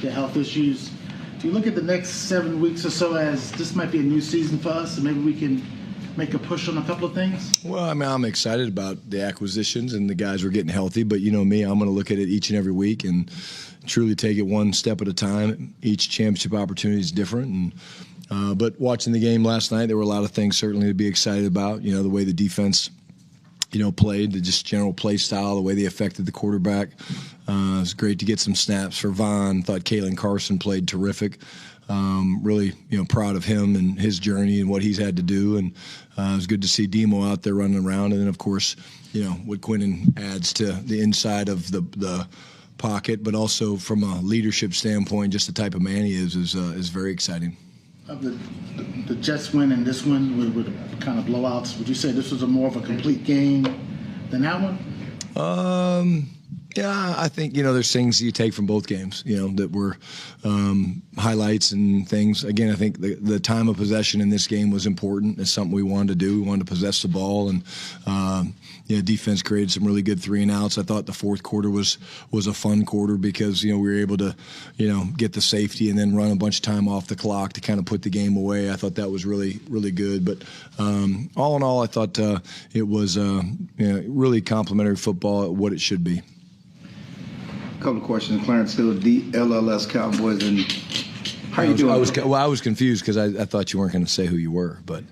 the health issues. Do you look at the next 7 weeks or so as this might be a new season for us, and maybe we can make a push on a couple of things? Well, I mean, I'm excited about the acquisitions and the guys were getting healthy, but you know me, I'm going to look at it each and every week and truly take it one step at a time. Each championship opportunity is different, and but watching the game last night, there were a lot of things certainly to be excited about. You know, the way the defense, you know, played, the just general play style, the way they affected the quarterback. It was great to get some snaps for Vaughn. Thought Kalen Carson played terrific. Really, you know, proud of him and his journey and what he's had to do. And it was good to see Demo out there running around. And then, of course, you know, what Quinnen adds to the inside of the pocket, but also from a leadership standpoint, just the type of man he is very exciting. Of the Jets win and this one with kind of blowouts, would you say this was more of a complete game than that one? Yeah, I think, you know, there's things you take from both games, you know, that were highlights and things. Again, I think the time of possession in this game was important. It's something we wanted to do. We wanted to possess the ball, and you know, defense created some really good 3-and-outs. I thought the fourth quarter was a fun quarter because, you know, we were able to, you know, get the safety and then run a bunch of time off the clock to kind of put the game away. I thought that was really, really good. But all in all, I thought it was you know, really complimentary football, what it should be. Couple of questions. Clarence Hill, DLLS Cowboys, and how you doing? I was confused because I thought you weren't going to say who you were, but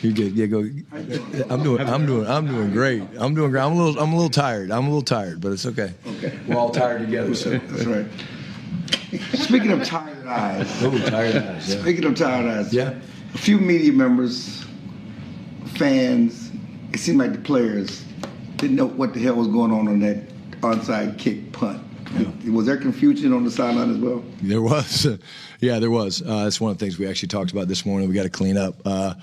you're good. Yeah, go. I'm doing great. I'm doing great. I'm a little tired. But it's okay. Okay. We're all tired together. So that's right. Speaking of tired eyes. Oh, tired eyes. Yeah. Speaking of tired eyes. Yeah. A few media members, fans, it seemed like the players didn't know what the hell was going on that onside kick punt. Yeah. Was there confusion on the sideline as well? There was. Yeah, there was. That's one of the things we actually talked about this morning. We got to clean up. It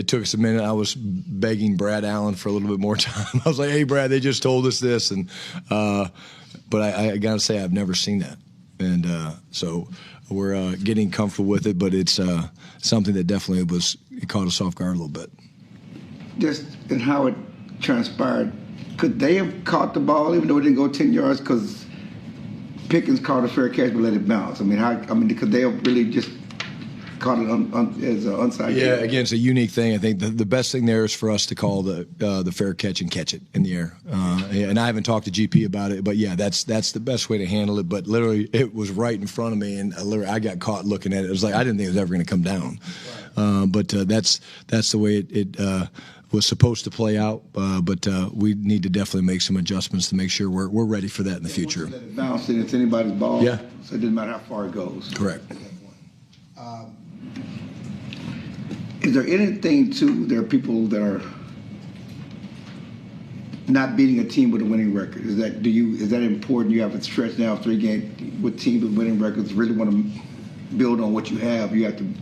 took us a minute. I was begging Brad Allen for a little bit more time. I was like, hey, Brad, they just told us this. And but I got to say, I've never seen that. And so we're getting comfortable with it, but it's something that definitely it caught us off guard a little bit. Just in how it transpired, could they have caught the ball even though it didn't go 10 yards? Because Pickens caught a fair catch but let it bounce. I mean, could they have really just caught it as an onside? Yeah, again, it's a unique thing. I think the best thing there is for us to call the fair catch and catch it in the air. And I haven't talked to GP about it, but yeah, that's the best way to handle it. But literally, it was right in front of me, and I got caught looking at it. It was like I didn't think it was ever going to come down. Right. But that's the way it was supposed to play out, but we need to definitely make some adjustments to make sure we're ready for that in the future. Let it bounce, and it's anybody's ball. Yeah. So it doesn't matter how far it goes. Correct. Is there anything there are people that are not beating a team with a winning record? Is that important? You have a stretch now of 3 games with teams with winning records. Really want to build on what you have. You have to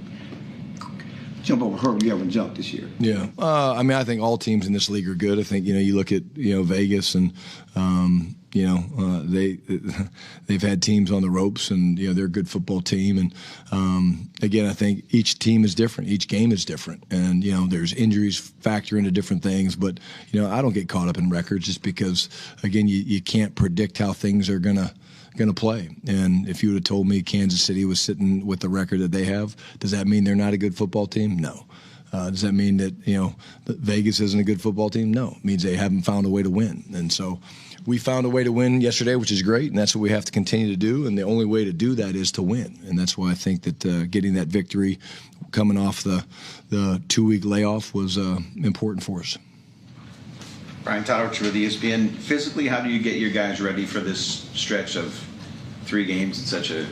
jump over a hurdle you haven't jumped this year. Yeah, I mean, I think all teams in this league are good. I think, you know, you look at, you know, Vegas and you know, they've had teams on the ropes, and you know, they're a good football team. And again, I think each team is different, each game is different, and you know, there's injuries factor into different things. But you know, I don't get caught up in records just because, again, you can't predict how things are gonna play. And if you would have told me Kansas City was sitting with the record that they have, does that mean they're not a good football team? No. Does that mean that, you know, that Vegas isn't a good football team? No. It means they haven't found a way to win. And so we found a way to win yesterday, which is great, and that's what we have to continue to do. And the only way to do that is to win. And that's why I think that getting that victory coming off the 2-week layoff was important for us. Brian Todorch with ESPN. Physically, how do you get your guys ready for this stretch of 3 games in such a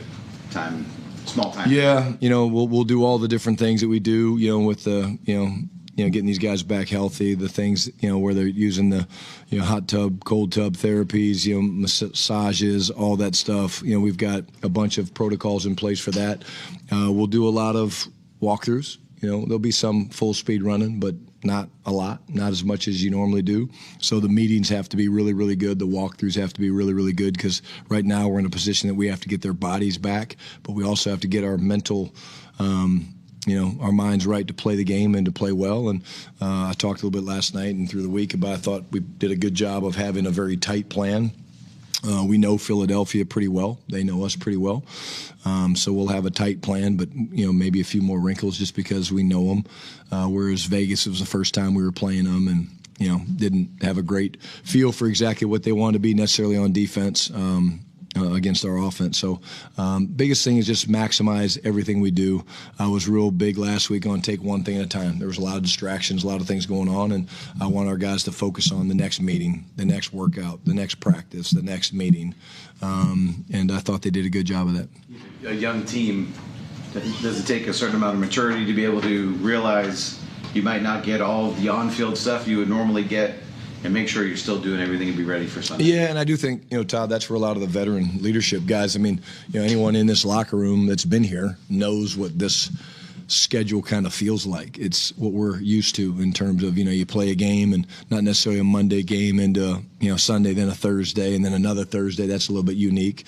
small time? Yeah, you know, we'll do all the different things that we do, you know, with the, you know, getting these guys back healthy, the things, you know, where they're using the, you know, hot tub, cold tub therapies, you know, massages, all that stuff. You know, we've got a bunch of protocols in place for that. We'll do a lot of walkthroughs. You know, there'll be some full speed running, but not a lot, not as much as you normally do. So the meetings have to be really, really good. The walkthroughs have to be really, really good, because right now we're in a position that we have to get their bodies back, but we also have to get our mental, you know, our minds right to play the game and to play well. And I talked a little bit last night and through the week about, I thought we did a good job of having a very tight plan. We know Philadelphia pretty well. They know us pretty well. So we'll have a tight plan, but maybe a few more wrinkles just because we know them. Whereas Vegas, it was the first time we were playing them, and didn't have a great feel for exactly what they wanted to be necessarily on defense against our offense. So biggest thing is just maximize everything we do. I was real big last week on take one thing at a time. There was a lot of distractions, a lot of things going on, and I want our guys to focus on the next meeting, the next workout, the next practice, the next meeting. And I thought they did a good job of that. A young team, does it take a certain amount of maturity to be able to realize you might not get all of the on-field stuff you would normally get, and make sure you're still doing everything to be ready for Sunday? Yeah, and I do think, Todd, that's where a lot of the veteran leadership guys, I mean, anyone in this locker room that's been here knows what this schedule kind of feels like. It's what we're used to in terms of, you play a game and not necessarily a Monday game into, Sunday, then a Thursday, and then another Thursday. That's a little bit unique.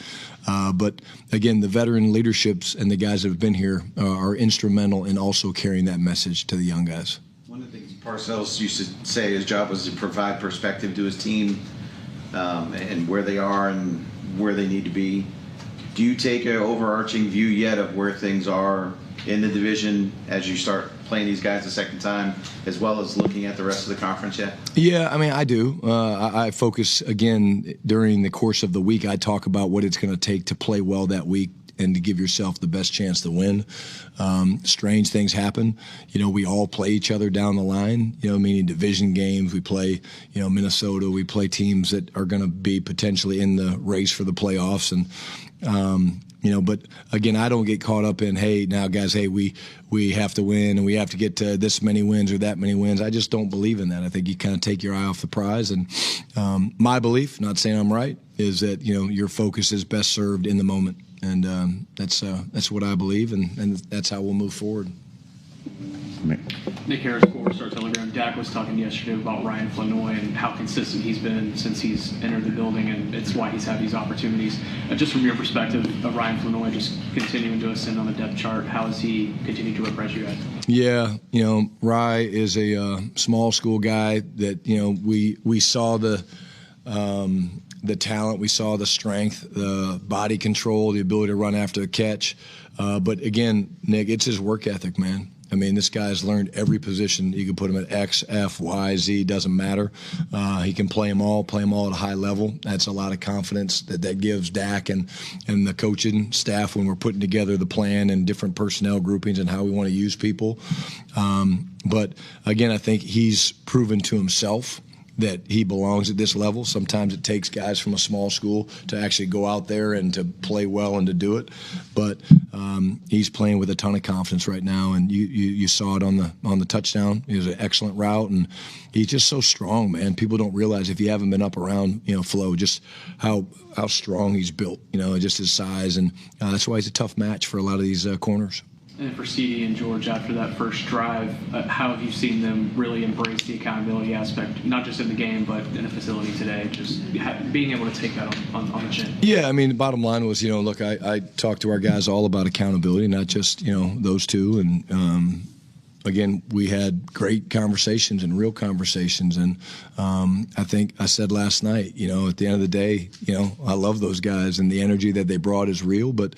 But again, the veteran leaderships and the guys that have been here are instrumental in also carrying that message to the young guys. One of the things Parcells used to say his job was to provide perspective to his team and where they are and where they need to be. Do you take an overarching view yet of where things are in the division as you start playing these guys the second time, as well as looking at the rest of the conference yet? Yeah, I mean, I do. I focus, again, during the course of the week, I talk about what it's going to take to play well that week and to give yourself the best chance to win. Strange things happen. We all play each other down the line, meaning division games. We play, Minnesota. We play teams that are going to be potentially in the race for the playoffs. And, but again, I don't get caught up in, hey, now guys, hey, we have to win and we have to get to this many wins or that many wins. I just don't believe in that. I think you kind of take your eye off the prize. And my belief, not saying I'm right, is that, your focus is best served in the moment. And that's what I believe, and that's how we'll move forward. Nick Harris, Forward Star Telegram. Dak was talking yesterday about Ryan Flanoy and how consistent he's been since he's entered the building, and it's why he's had these opportunities. Just from your perspective of Ryan Flanoy just continuing to ascend on the depth chart, how has he continued to impress you guys? Yeah, Rye is a small school guy that, we saw the talent, we saw the strength, the body control, the ability to run after the catch. But again, Nick, it's his work ethic, man. I mean, this guy's learned every position. You can put him at X, F, Y, Z, doesn't matter. He can play them all at a high level. That's a lot of confidence that gives Dak and the coaching staff when we're putting together the plan and different personnel groupings and how we want to use people. But again, I think he's proven to himself that he belongs at this level. Sometimes it takes guys from a small school to actually go out there and to play well and to do it. But he's playing with a ton of confidence right now, and you saw it on the touchdown. It was an excellent route, and he's just so strong, man. People don't realize, if you haven't been up around Flo, just how strong he's built. Just his size, and that's why he's a tough match for a lot of these corners. And for CD and George, after that first drive, how have you seen them really embrace the accountability aspect, not just in the game, but in the facility today, just being able to take that on the chin? Yeah, I mean, the bottom line was, look, I talked to our guys all about accountability, not just, those two. And, again, we had great conversations and real conversations. And I think I said last night, at the end of the day, I love those guys, and the energy that they brought is real. But,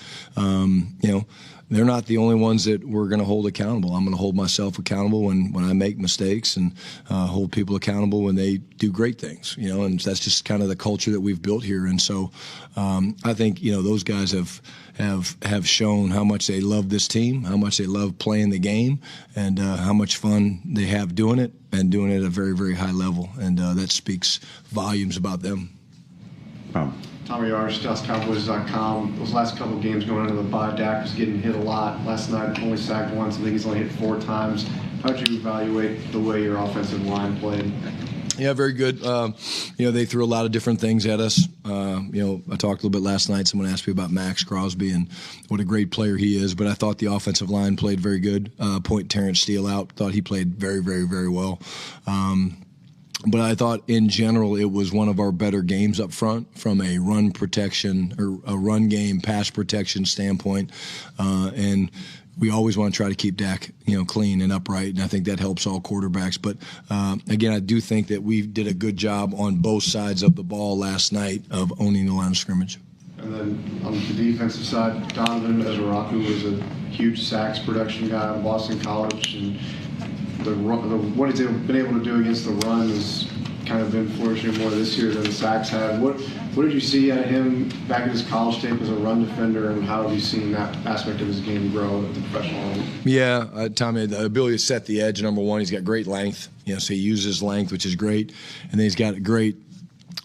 they're not the only ones that we're going to hold accountable. I'm going to hold myself accountable when I make mistakes, and hold people accountable when they do great things, and that's just kind of the culture that we've built here. And so I think, those guys have shown how much they love this team, how much they love playing the game, and how much fun they have doing it, and doing it at a very, very high level. And that speaks volumes about them. Tommy Arsh, DallasCowboys.com. Those last couple games going into the bye, Dak was getting hit a lot. Last night, only sacked once. I think he's only hit 4 times. How'd you evaluate the way your offensive line played? Yeah, very good. They threw a lot of different things at us. I talked a little bit last night. Someone asked me about Max Crosby and what a great player he is, but I thought the offensive line played very good. Point Terrence Steele out. Thought he played very, very, very well. But I thought in general it was one of our better games up front from a run protection or a run game pass protection standpoint. And we always want to try to keep Dak, clean and upright, and I think that helps all quarterbacks. But again, I do think that we did a good job on both sides of the ball last night of owning the line of scrimmage. And then on the defensive side, Donovan Ezraku was a huge sacks production guy in Boston College, and what he's been able to do against the run has kind of been flourishing more this year than the sacks have. What did you see out of him back at his college tape as a run defender, and how have you seen that aspect of his game grow at the professional level? Yeah, Tommy, the ability to set the edge, number one, he's got great length, so he uses length, which is great, and then he's got a great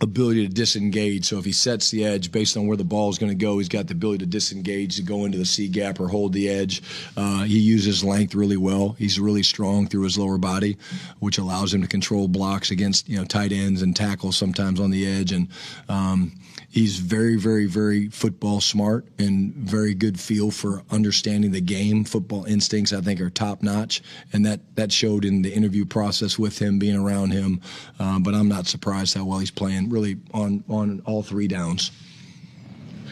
ability to disengage. So if he sets the edge based on where the ball is going to go, he's got the ability to disengage, to go into the C gap or hold the edge. He uses length really well. He's really strong through his lower body, which allows him to control blocks against tight ends and tackles sometimes on the edge. And he's very, very, very football smart and very good feel for understanding the game. Football instincts, I think, are top notch, and that showed in the interview process with him, being around him. But I'm not surprised how well he's playing, really on all three downs.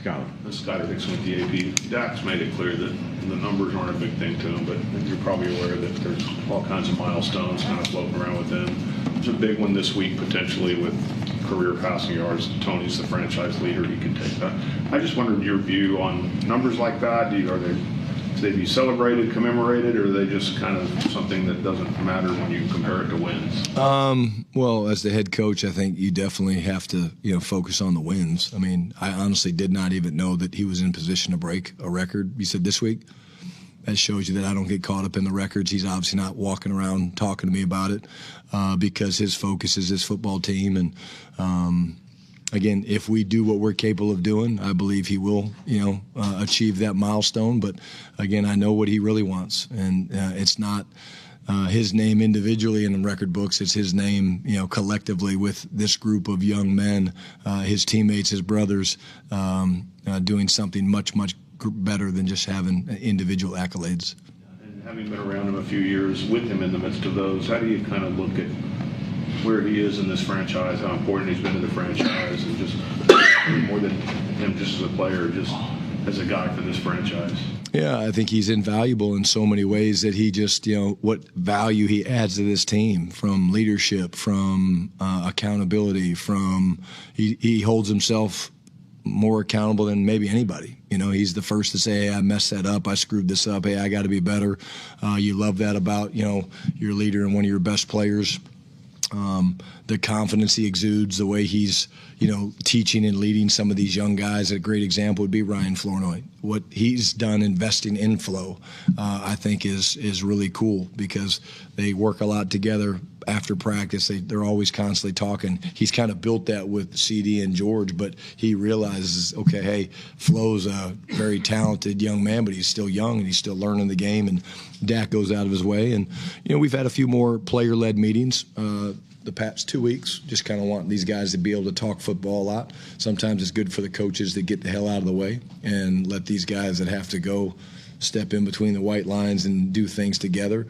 Scott. This is Scotty Dixon with the AP. Dak's made it clear that the numbers aren't a big thing to him, but I think you're probably aware that there's all kinds of milestones kind of floating around with him. There's a big one this week potentially with career passing yards. Tony's the franchise leader. He can take that. I just wondered your view on numbers like that. Should they be celebrated, commemorated, or are they just kind of something that doesn't matter when you compare it to wins? Well, as the head coach, I think you definitely have to, focus on the wins. I mean, I honestly did not even know that he was in position to break a record. You said this week? That shows you that I don't get caught up in the records. He's obviously not walking around talking to me about it because his focus is his football team. And again, if we do what we're capable of doing, I believe he will, achieve that milestone. But again, I know what he really wants, and it's not his name individually in the record books. It's his name, collectively with this group of young men, his teammates, his brothers, doing something much, much better than just having individual accolades. And having been around him a few years with him in the midst of those, how do you kind of look at where he is in this franchise, how important he's been to the franchise, and just more than him just as a player, just as a guy for this franchise? Yeah, I think he's invaluable in so many ways that he just, what value he adds to this team, from leadership, from accountability, from he holds himself more accountable than maybe anybody. He's the first to say, hey, I messed that up, I screwed this up, hey, I got to be better. You love that about, your leader and one of your best players. The confidence he exudes, the way he's, teaching and leading some of these young guys. A great example would be Ryan Flournoy. What he's done investing in Flo, I think is really cool, because they work a lot together after practice. They're always constantly talking. He's kind of built that with CD and George, but he realizes, okay, hey, Flo's a very talented young man, but he's still young and he's still learning the game, and Dak goes out of his way. And, we've had a few more player-led meetings the past 2 weeks, just kind of wanting these guys to be able to talk football a lot. Sometimes it's good for the coaches to get the hell out of the way and let these guys that have to go step in between the white lines and do things together.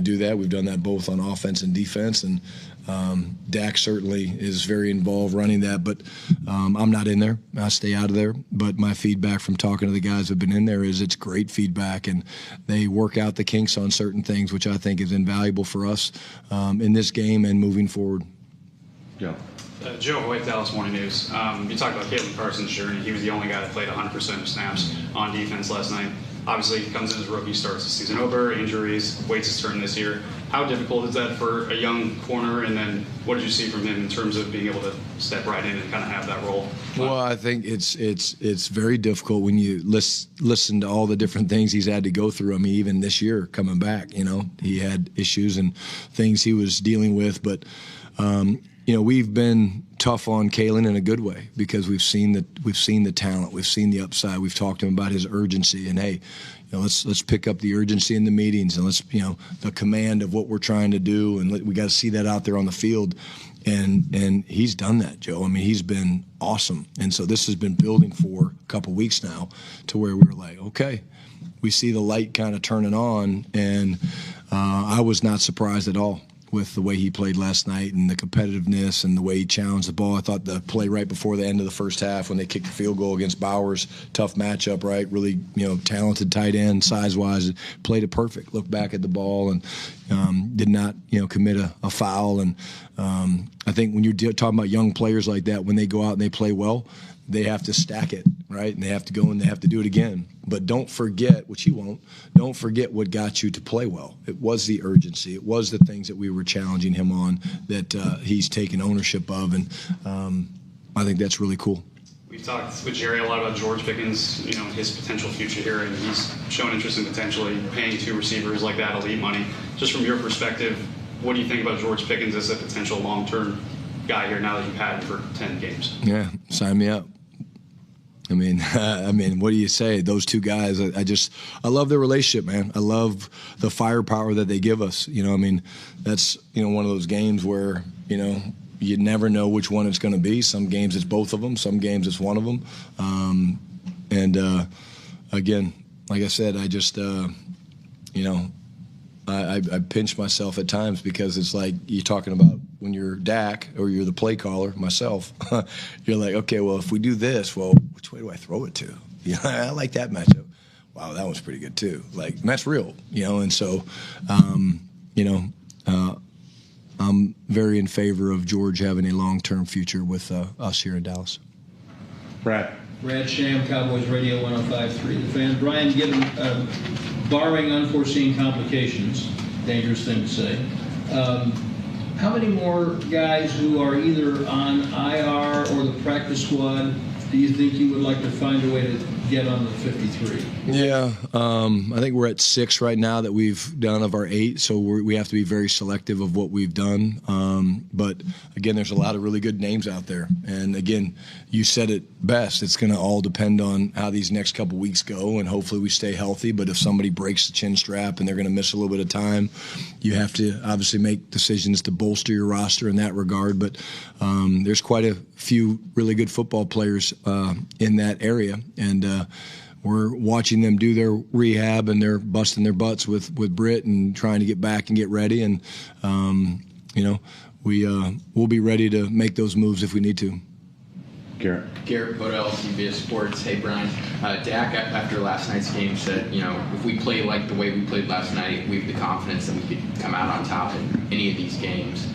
Do that. We've done that both on offense and defense, and Dak certainly is very involved running that, but I'm not in there. I stay out of there. But my feedback from talking to the guys who've been in there is it's great feedback, and they work out the kinks on certain things, which I think is invaluable for us in this game and moving forward. Yeah. Joe Hoyt, Dallas Morning News. You talked about Caitlin Carson's journey. He was the only guy that played 100% of snaps on defense last night. Obviously, he comes in as rookie, starts the season over, injuries, waits his turn this year. How difficult is that for a young corner? And then what did you see from him in terms of being able to step right in and kind of have that role? Well, I think it's very difficult when you listen to all the different things he's had to go through. I mean, even this year coming back, he had issues and things he was dealing with. But, we've been tough on Kalen in a good way, because we've seen the talent, we've seen the upside, we've talked to him about his urgency, and hey, let's pick up the urgency in the meetings, and let's the command of what we're trying to do, and we got to see that out there on the field, and he's done that, Joe. I mean, he's been awesome, and so this has been building for a couple weeks now, to where we were like, okay, we see the light kind of turning on, and I was not surprised at all with the way he played last night and the competitiveness and the way he challenged the ball. I thought the play right before the end of the first half when they kicked the field goal against Bowers, tough matchup, right? Really, talented tight end, size-wise, played it perfect. Looked back at the ball and did not, commit a foul. And I think when you're talking about young players like that, when they go out and they play well, they have to stack it, right? And they have to go and they have to do it again. But don't forget, which you won't, don't forget what got you to play well. It was the urgency. It was the things that we were challenging him on that he's taken ownership of. And I think that's really cool. We've talked with Jerry a lot about George Pickens, his potential future here, and he's shown interest in potentially paying 2 receivers like that elite money. Just from your perspective, what do you think about George Pickens as a potential long-term guy here now that you've had him for 10 games? Yeah, sign me up. I mean, what do you say? Those two guys, I love their relationship, man. I love the firepower that they give us. That's, one of those games where, you never know which one it's going to be. Some games it's both of them. Some games it's one of them. Again, like I said, I just, I pinch myself at times because it's like you're talking about when you're Dak or you're the play caller, myself, you're like, okay, well, if we do this, well, which way do I throw it to? I like that matchup. Wow, that one's pretty good too. Like, that's real, and so, I'm very in favor of George having a long-term future with us here in Dallas. Brad Sham, Cowboys Radio 105.3 The Fan. Brian, given barring unforeseen complications, dangerous thing to say, how many more guys who are either on IR or the practice squad do you think you would like to find a way to get on the 53? Yeah, I think we're at 6 right now that we've done of our 8, so we have to be very selective of what we've done. But, again, there's a lot of really good names out there. And, again, you said it best. It's going to all depend on how these next couple weeks go, and hopefully we stay healthy. But if somebody breaks the chin strap and they're going to miss a little bit of time, you have to obviously make decisions to bolster your roster in that regard. But there's quite a few really good football players in that area. And we're watching them do their rehab, and they're busting their butts with Britt and trying to get back and get ready. And, we'll be ready to make those moves if we need to. Garrett Podell, CBS Sports. Hey, Brian. Dak, after last night's game, said, if we play like the way we played last night, we have the confidence that we could come out on top in any of these games.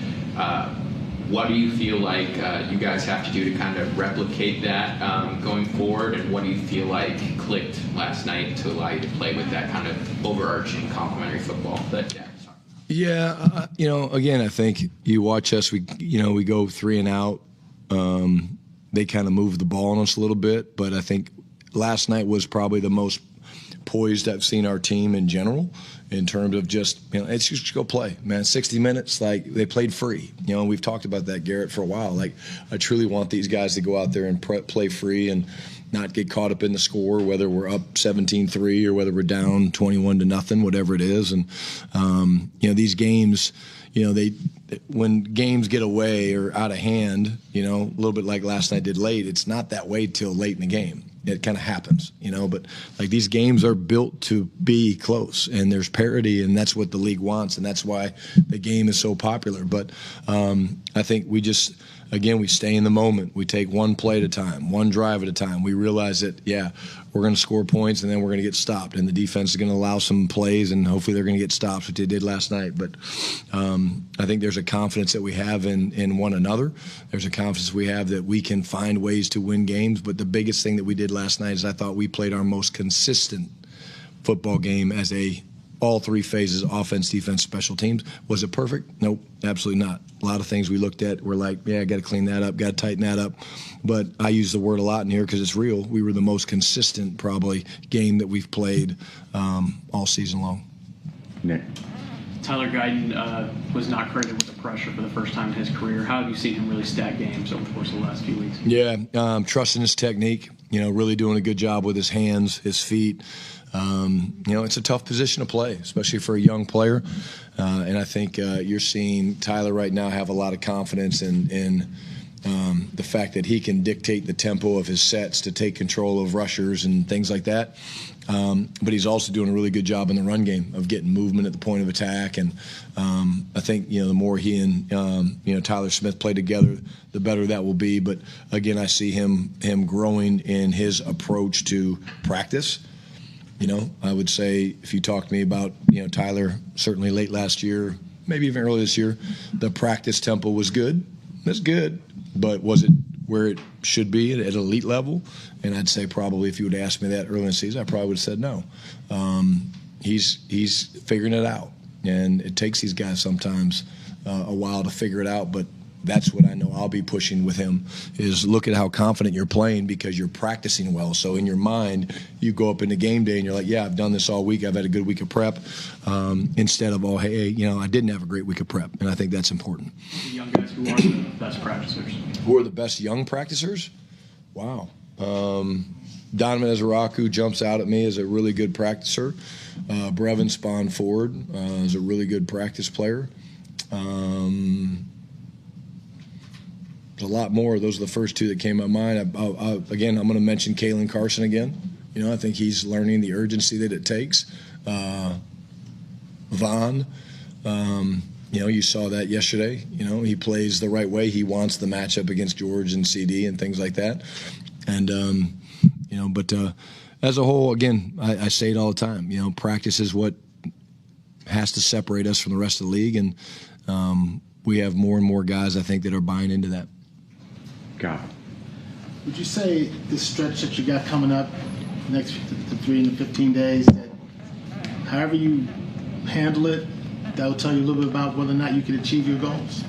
What do you feel like you guys have to do to kind of replicate that going forward, and what do you feel like clicked last night to allow you to play with that kind of overarching complementary football that Dak was talking about? Yeah, again, I think you watch us, we go 3 and out. They kind of move the ball on us a little bit, but I think last night was probably the most poised I've seen our team in general in terms of just, it's just go play, man. 60 minutes, like, they played free. We've talked about that, Garrett, for a while. Like, I truly want these guys to go out there and play free and not get caught up in the score, whether we're up 17-3 or whether we're down 21-0, whatever it is. And, these games, when games get away or out of hand, a little bit like last night did late, it's not that way till late in the game. It kind of happens, but like these games are built to be close, and there's parity, and that's what the league wants, and that's why the game is so popular. But I think we just, again, we stay in the moment. We take one play at a time, one drive at a time. We realize that, we're going to score points, and then we're going to get stopped, and the defense is going to allow some plays, and hopefully they're going to get stops, which they did last night. But I think there's a confidence that we have in one another. There's a confidence we have that we can find ways to win games. But the biggest thing that we did last night is I thought we played our most consistent football game as all 3 phases, offense, defense, special teams. Was it perfect? Nope, absolutely not. A lot of things we looked at were like, I got to clean that up, got to tighten that up. But I use the word a lot in here because it's real. We were the most consistent, probably, game that we've played all season long. Nick. Tyler Guyton was not credited with the pressure for the first time in his career. How have you seen him really stack games over the course of the last few weeks? Yeah, trusting his technique, really doing a good job with his hands, his feet. It's a tough position to play, especially for a young player. And I think you're seeing Tyler right now have a lot of confidence in the fact that he can dictate the tempo of his sets to take control of rushers and things like that. But he's also doing a really good job in the run game of getting movement at the point of attack. And I think, the more he and, Tyler Smith play together, the better that will be. But, again, I see him growing in his approach to practice. I would say if you talk to me about, Tyler, certainly late last year, maybe even early this year, the practice tempo was good. That's good. But was it where it should be at elite level? And I'd say probably if you would have asked me that early in the season, I probably would have said no. He's figuring it out. And it takes these guys sometimes a while to figure it out, but that's what I know I'll be pushing with him is look at how confident you're playing because you're practicing well. So in your mind, you go up into game day and you're like, yeah, I've done this all week. I've had a good week of prep instead of, oh, hey, I didn't have a great week of prep. And I think that's important. The young guys who are the best practicers. Who are the best young practicers? Wow. Donovan Ezeraku jumps out at me as a really good practicer. Brevin Spawn Ford is a really good practice player. There's a lot more. Those are the first two that came to mind. Again, I'm going to mention Kalen Carson again. I think he's learning the urgency that it takes. Vaughn, you saw that yesterday. He plays the right way. He wants the matchup against George and CD and things like that. And, but as a whole, again, I say it all the time. Practice is what has to separate us from the rest of the league. And we have more and more guys, I think, that are buying into that. Got it. Would you say this stretch that you got coming up, next 3 and 15 days, that however you handle it, that will tell you a little bit about whether or not you can achieve your goals?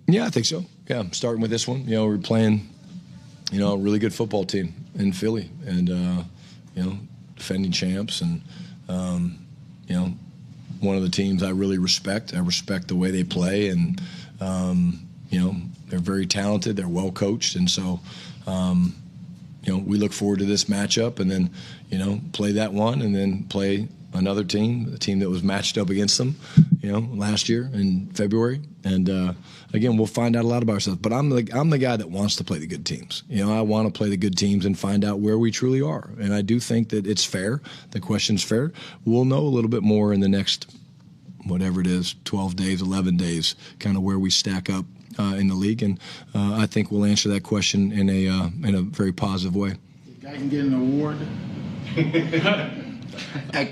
Yeah, I think so. Yeah, I'm starting with this one. We're playing, a really good football team in Philly, and defending champs, and one of the teams I really respect. I respect the way they play, and they're very talented. They're well coached, and so we look forward to this matchup, and then play that one, and then play another team, a team that was matched up against them, last year in February. And again, we'll find out a lot about ourselves. But I'm the guy that wants to play the good teams. I want to play the good teams and find out where we truly are. And I do think that it's fair. The question's fair. We'll know a little bit more in the next, whatever it is, 12 days, 11 days, kind of where we stack up in the league. And I think we'll answer that question in a very positive way. The guy can get an award.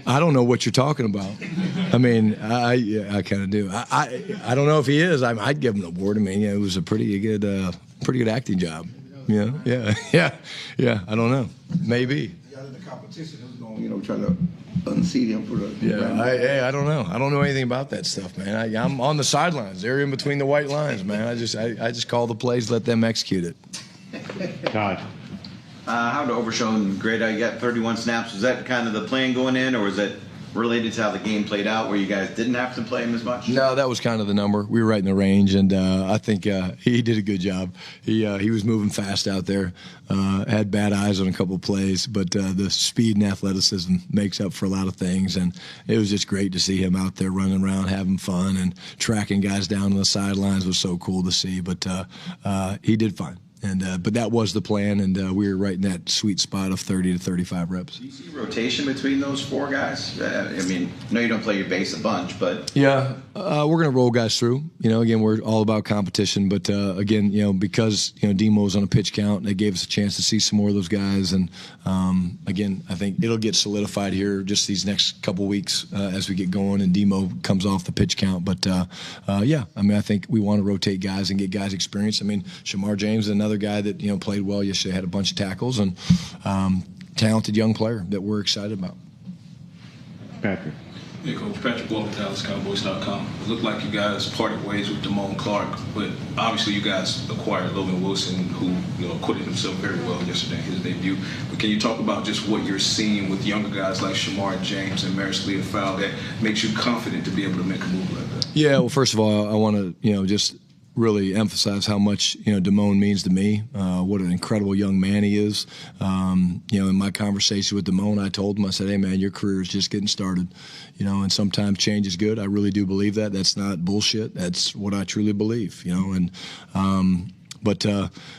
I don't know what you're talking about. I mean, I kind of do. I don't know if he is. I'd give him an award. I mean, it was a pretty good acting job. Yeah. I don't know. Maybe. The other competition is going, try to unseat him for the. Yeah. I don't know. I don't know anything about that stuff, man. I'm on the sidelines. They're in between the white lines, man. I just call the plays, let them execute it. Todd. How to Overshown grade? You got 31 snaps. Was that kind of the plan going in, or was it related to how the game played out, where you guys didn't have to play him as much? No, that was kind of the number. We were right in the range, and I think he did a good job. He was moving fast out there. Had bad eyes on a couple of plays, but the speed and athleticism makes up for a lot of things, and it was just great to see him out there running around, having fun, and tracking guys down on the sidelines was so cool to see. But he did fine. But that was the plan, and we were right in that sweet spot of 30 to 35 reps. Do you see rotation between those four guys? I mean, I know you don't play your base a bunch, but... Yeah, we're going to roll guys through. Again, we're all about competition, but again, because, Demo's on a pitch count, they gave us a chance to see some more of those guys, and again, I think it'll get solidified here just these next couple weeks as we get going and Demo comes off the pitch count. But yeah, I think we want to rotate guys and get guys experience. Shamar James is another guy that played well yesterday, had a bunch of tackles, and talented young player that we're excited about. Patrick. Hey, Coach. Patrick Walker, DallasCowboys.com. It looked like you guys parted ways with Damone Clark, but obviously you guys acquired Logan Wilson, who acquitted himself very well yesterday in his debut. But can you talk about just what you're seeing with younger guys like Shamar James and Maris Leofau that makes you confident to be able to make a move like that? Yeah, well, first of all, I want to just really emphasize how much Damone means to me. What an incredible young man he is. In my conversation with Damone, I told him, I said, "Hey man, your career is just getting started. And sometimes change is good. I really do believe that. That's not bullshit. That's what I truly believe. And But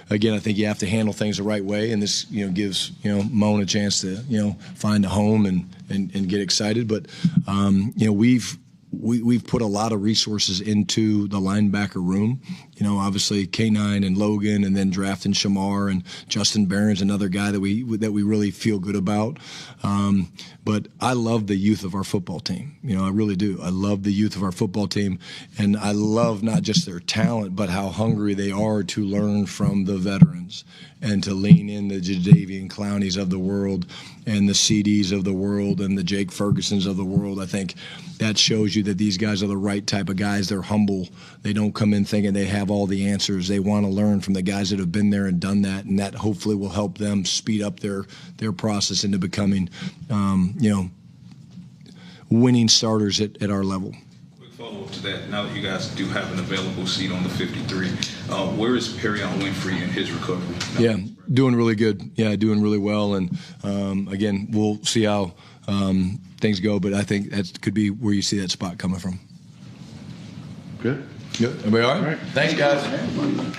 again, I think you have to handle things the right way, and this gives Moan a chance to find a home and get excited. But we've put a lot of resources into the linebacker room. Obviously K9 and Logan, and then drafting Shamar and Justin Barron's another guy that we really feel good about. But I love the youth of our football team. I really do. I love the youth of our football team, and I love not just their talent, but how hungry they are to learn from the veterans and to lean in the Jadeveon Clowneys of the world and the CDs of the world and the Jake Fergusons of the world. I think that shows you that these guys are the right type of guys. They're humble. They don't come in thinking they have all the answers. They want to learn from the guys that have been there and done that, and that hopefully will help them speed up their process into becoming, winning starters at our level. Quick follow-up to that. Now that you guys do have an available seat on the 53, where is Perrion Winfrey in his recovery? Yeah, doing really good. Yeah, doing really well. And again, we'll see how things go, but I think that could be where you see that spot coming from. Good. Good. Everybody all right? Thanks, guys.